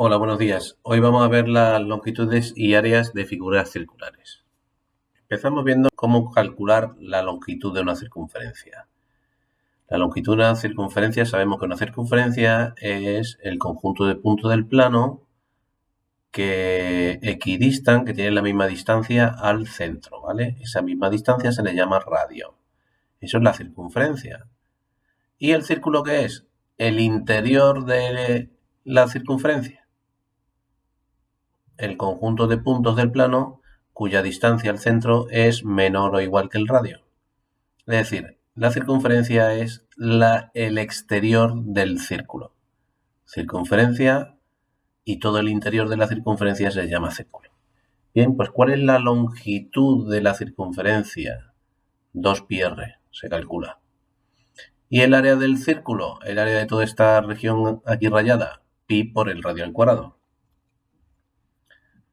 Hola, buenos días. Hoy vamos a ver las longitudes y áreas de figuras circulares. Empezamos viendo cómo calcular la longitud de una circunferencia. La longitud de una circunferencia, sabemos que una circunferencia es el conjunto de puntos del plano que equidistan, que tienen la misma distancia al centro, ¿vale? Esa misma distancia se le llama radio. Eso es la circunferencia. ¿Y el círculo qué es? El interior de la circunferencia. El conjunto de puntos del plano cuya distancia al centro es menor o igual que el radio. Es decir, la circunferencia es el exterior del círculo. Circunferencia y todo el interior de la circunferencia se llama círculo. Bien, pues ¿cuál es la longitud de la circunferencia? 2πr se calcula. ¿Y el área del círculo? El área de toda esta región aquí rayada, pi por el radio al cuadrado.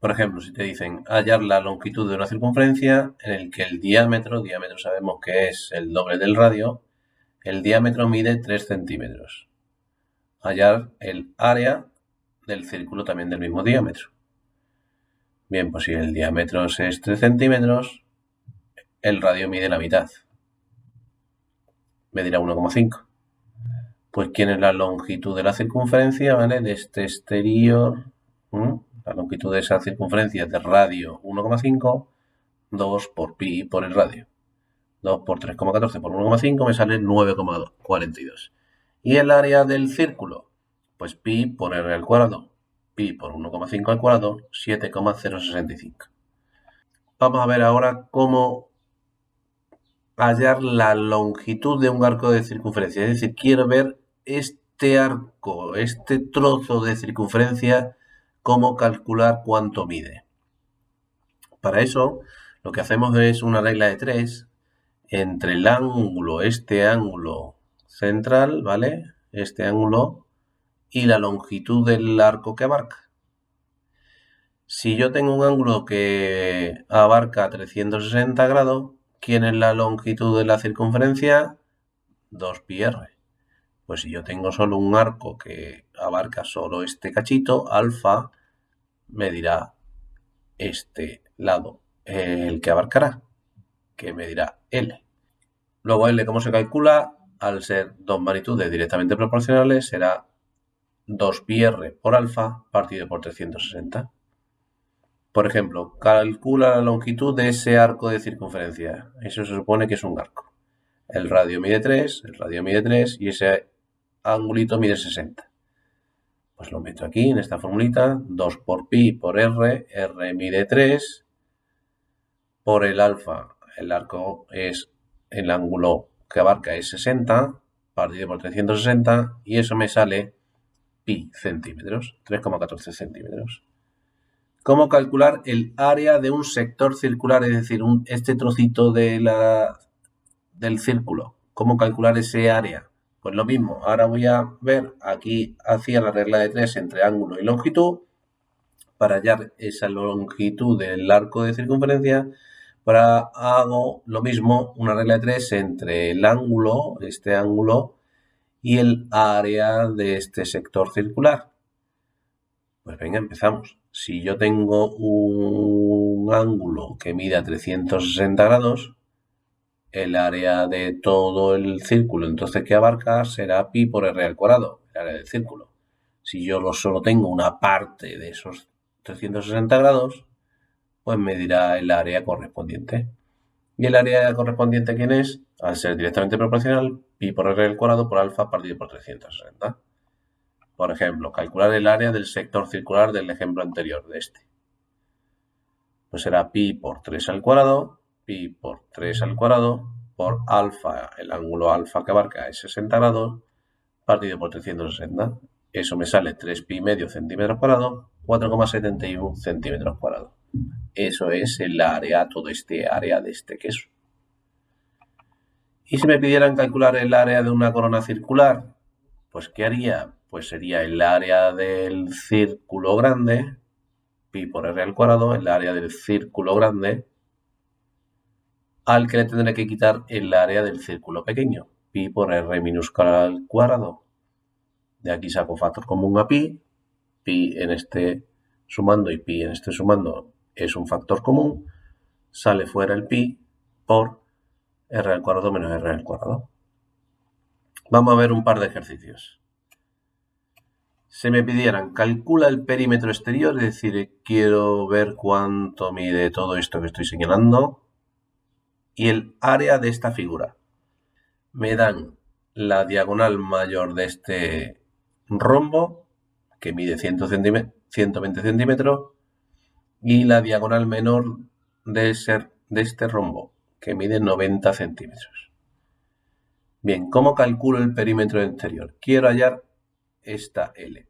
Por ejemplo, si te dicen hallar la longitud de una circunferencia en el que el diámetro sabemos que es el doble del radio, el diámetro mide 3 centímetros. Hallar el área del círculo también del mismo diámetro. Bien, pues si el diámetro es 3 centímetros, el radio mide la mitad. Medirá 1,5. Pues ¿quién es la longitud de la circunferencia, ¿vale? De este exterior. La longitud de esa circunferencia de radio 1,5, 2 por pi por el radio. 2 por 3,14 por 1,5 me sale 9,42. ¿Y el área del círculo? Pues pi por r al cuadrado. Pi por 1,5 al cuadrado, 7,065. Vamos a ver ahora cómo hallar la longitud de un arco de circunferencia. Es decir, quiero ver este arco, este trozo de circunferencia, cómo calcular cuánto mide. Para eso, lo que hacemos es una regla de 3 entre el ángulo, este ángulo central, ¿vale? Este ángulo y la longitud del arco que abarca. Si yo tengo un ángulo que abarca 360 grados, ¿quién es la longitud de la circunferencia? 2πr. Pues si yo tengo solo un arco que abarca solo este cachito, alfa me dirá este lado, el que abarcará, que me dirá L. Luego L, ¿cómo se calcula? Al ser dos magnitudes directamente proporcionales, será 2πr por alfa partido por 360. Por ejemplo, calcula la longitud de ese arco de circunferencia. Eso se supone que es un arco. El radio mide 3, y ese angulito mide 60. Pues lo meto aquí en esta formulita. 2 por pi por r. R mide 3 por el alfa. El arco es el ángulo que abarca es 60 partido por 360 y eso me sale pi centímetros, 3,14 centímetros. ¿Cómo calcular el área de un sector circular? Es decir, este trocito del círculo. ¿Cómo calcular ese área? Pues lo mismo. Ahora voy a ver, aquí hacía la regla de 3 entre ángulo y longitud. Para hallar esa longitud del arco de circunferencia, hago lo mismo, una regla de 3 entre el ángulo, este ángulo, y el área de este sector circular. Pues venga, empezamos. Si yo tengo un ángulo que mida 360 grados, el área de todo el círculo entonces que abarca será pi por r al cuadrado, el área del círculo. Si yo solo tengo una parte de esos 360 grados, pues me dirá el área correspondiente. ¿Y el área correspondiente quién es? Al ser directamente proporcional, pi por r al cuadrado por alfa partido por 360. Por ejemplo, calcular el área del sector circular del ejemplo anterior de este. Pues será pi por 3 al cuadrado, pi por 3 al cuadrado, por alfa, el ángulo alfa que abarca es 60 grados, partido por 360. Eso me sale 3pi medio centímetros cuadrados, 4,71 centímetros cuadrados. Eso es el área, todo este área de este queso. ¿Y si me pidieran calcular el área de una corona circular? Pues ¿qué haría? Pues sería el área del círculo grande, pi por r al cuadrado, el área del círculo grande, al que le tendré que quitar el área del círculo pequeño, pi por r minúscula al cuadrado. De aquí saco factor común a pi, pi en este sumando y pi en este sumando es un factor común, sale fuera el pi por r al cuadrado menos r al cuadrado. Vamos a ver un par de ejercicios. Se me pidieran, calcula el perímetro exterior, es decir, quiero ver cuánto mide todo esto que estoy señalando, y el área de esta figura. Me dan la diagonal mayor de este rombo, que mide 120 centímetros, y la diagonal menor de este rombo, que mide 90 centímetros. Bien, ¿cómo calculo el perímetro exterior? Quiero hallar esta L,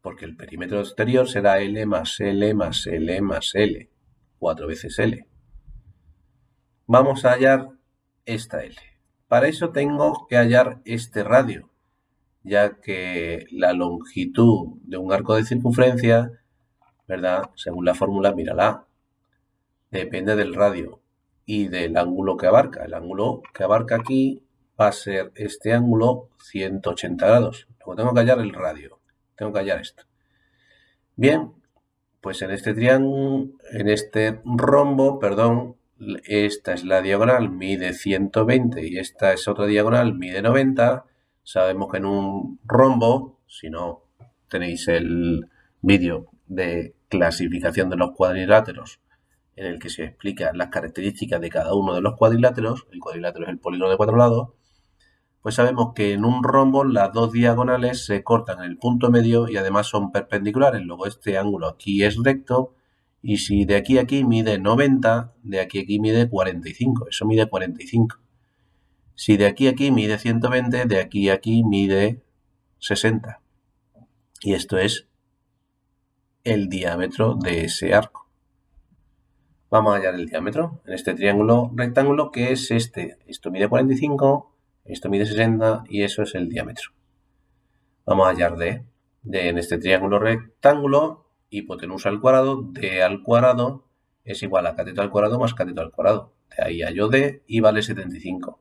porque el perímetro exterior será L más L más L más L, 4 veces L. Vamos a hallar esta L. Para eso tengo que hallar este radio, ya que la longitud de un arco de circunferencia, ¿verdad? Según la fórmula, mírala, depende del radio y del ángulo que abarca. El ángulo que abarca aquí va a ser este ángulo 180 grados. Luego tengo que hallar el radio, tengo que hallar esto. Bien, pues en este triángulo, en este rombo, perdón, esta es la diagonal, mide 120 y esta es otra diagonal, mide 90. Sabemos que en un rombo, si no tenéis el vídeo de clasificación de los cuadriláteros en el que se explican las características de cada uno de los cuadriláteros, el cuadrilátero es el polígono de 4 lados, pues sabemos que en un rombo las dos diagonales se cortan en el punto medio y además son perpendiculares. Luego este ángulo aquí es recto y si de aquí a aquí mide 90, de aquí a aquí mide 45. Eso mide 45. Si de aquí a aquí mide 120, de aquí a aquí mide 60. Y esto es el diámetro de ese arco. Vamos a hallar el diámetro en este triángulo rectángulo que es este. Esto mide 45. Esto mide 60 y eso es el diámetro. Vamos a hallar D. D en este triángulo rectángulo, hipotenusa al cuadrado, D al cuadrado es igual a cateto al cuadrado más cateto al cuadrado. De ahí hallo D y vale 75.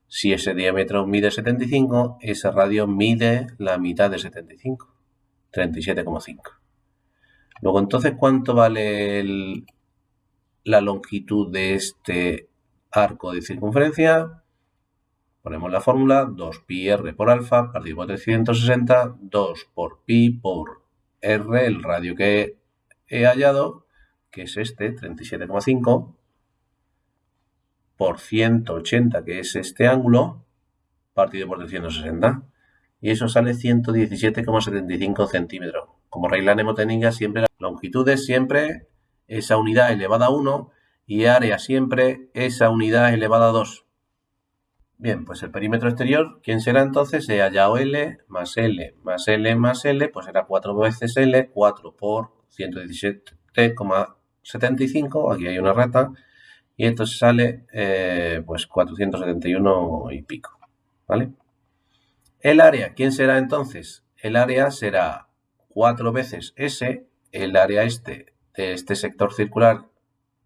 Si ese diámetro mide 75, ese radio mide la mitad de 75, 37,5. Luego, entonces, ¿cuánto vale la longitud de este arco de circunferencia? Ponemos la fórmula, 2πr por alfa partido por 360, 2 por pi por r, el radio que he hallado, que es este, 37,5, por 180, que es este ángulo, partido por 360. Y eso sale 117,75 centímetros. Como regla mnemotécnica, siempre la longitud es siempre esa unidad elevada a 1 y área siempre esa unidad elevada a 2. Bien, pues el perímetro exterior, ¿quién será entonces? He hallado L más L más L más L, pues será 4 veces L, 4 por 117,75, aquí hay una rata, y esto sale pues 471 y pico, ¿vale? El área, ¿quién será entonces? El área será 4 veces S, el área de este sector circular,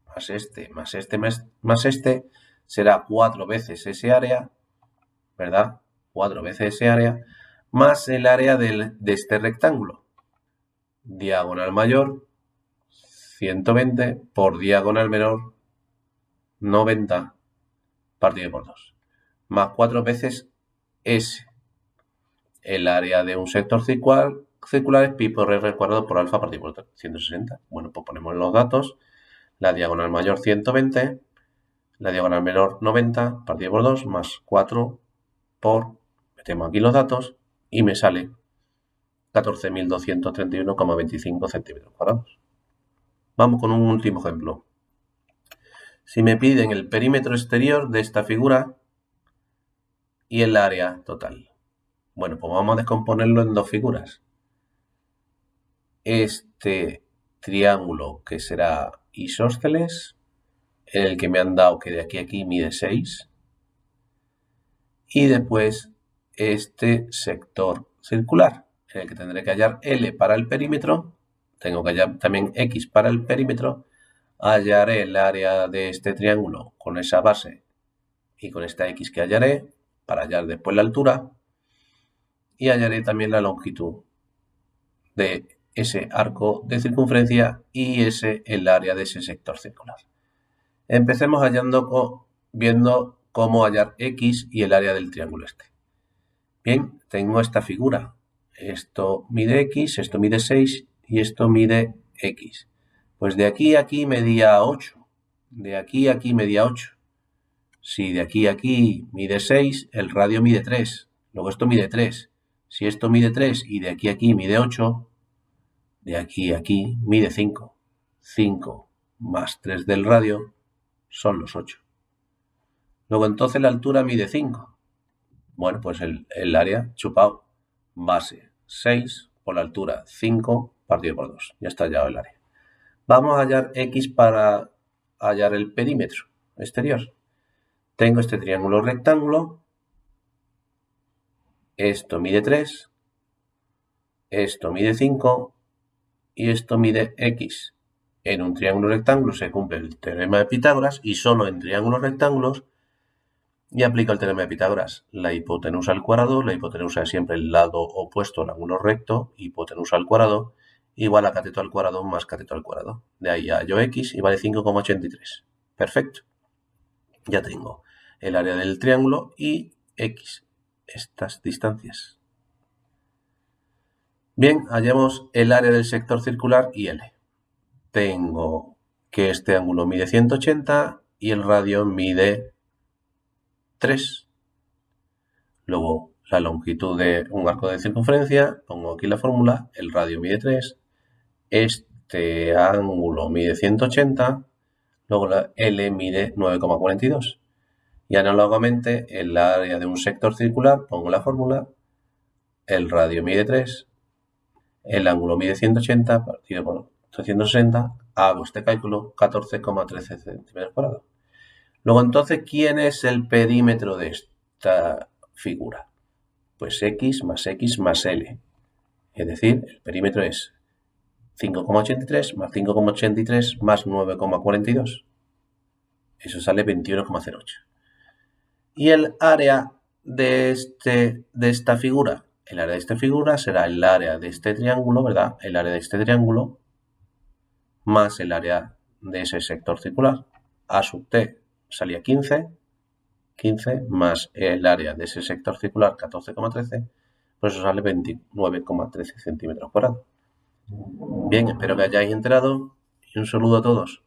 más este, más este, más este, será 4 veces ese área, ¿verdad? 4 veces ese área, más el área de este rectángulo. Diagonal mayor, 120, por diagonal menor, 90, partido por 2. Más 4 veces S. El área de un sector circular es pi por r al cuadrado por alfa partido por 160. Bueno, pues ponemos los datos. La diagonal mayor 120, la diagonal menor 90, partido por 2, más 4 por, metemos aquí los datos, y me sale 14.231,25 centímetros cuadrados. Vamos con un último ejemplo. Si me piden el perímetro exterior de esta figura y el área total. Bueno, pues vamos a descomponerlo en dos figuras. Este triángulo que será isósceles, en el que me han dado que de aquí a aquí mide 6. Y después este sector circular, en el que tendré que hallar L para el perímetro, tengo que hallar también X para el perímetro, hallaré el área de este triángulo con esa base y con esta X que hallaré, para hallar después la altura, y hallaré también la longitud de ese arco de circunferencia y el área de ese sector circular. Empecemos viendo cómo hallar X y el área del triángulo este. Bien, tengo esta figura. Esto mide X, esto mide 6 y esto mide X. Pues de aquí a aquí medía 8. De aquí a aquí medía 8. Si de aquí a aquí mide 6, el radio mide 3. Luego esto mide 3. Si esto mide 3 y de aquí a aquí mide 8, de aquí a aquí mide 5. 5 más 3 del radio son los 8. Luego entonces la altura mide 5. Bueno, pues el área chupado. Base 6 por la altura 5 partido por 2. Ya está hallado el área. Vamos a hallar X para hallar el perímetro exterior. Tengo este triángulo rectángulo. Esto mide 3. Esto mide 5. Y esto mide X. En un triángulo rectángulo se cumple el teorema de Pitágoras y solo en triángulos rectángulos y aplica el teorema de Pitágoras. La hipotenusa al cuadrado, la hipotenusa es siempre el lado opuesto al ángulo recto, hipotenusa al cuadrado, igual a cateto al cuadrado más cateto al cuadrado. De ahí hallo X y vale 5,83. Perfecto. Ya tengo el área del triángulo y X, estas distancias. Bien, hallemos el área del sector circular y L. Tengo que este ángulo mide 180 y el radio mide 3. Luego, la longitud de un arco de circunferencia, pongo aquí la fórmula, el radio mide 3, este ángulo mide 180, luego la L mide 9,42. Y análogamente, el área de un sector circular, pongo la fórmula, el radio mide 3, el ángulo mide 180 partido por 360, hago este cálculo, 14,13 centímetros cuadrados. Luego, entonces, ¿quién es el perímetro de esta figura? Pues X más L. Es decir, el perímetro es 5,83 más 5,83 más 9,42. Eso sale 21,08. Y el área de esta figura, el área de esta figura será el área de este triángulo, ¿verdad? El área de este triángulo más el área de ese sector circular. A sub t salía 15 más el área de ese sector circular, 14,13, pues eso sale 29,13 centímetros cuadrados. Bien, espero que hayáis enterado y un saludo a todos.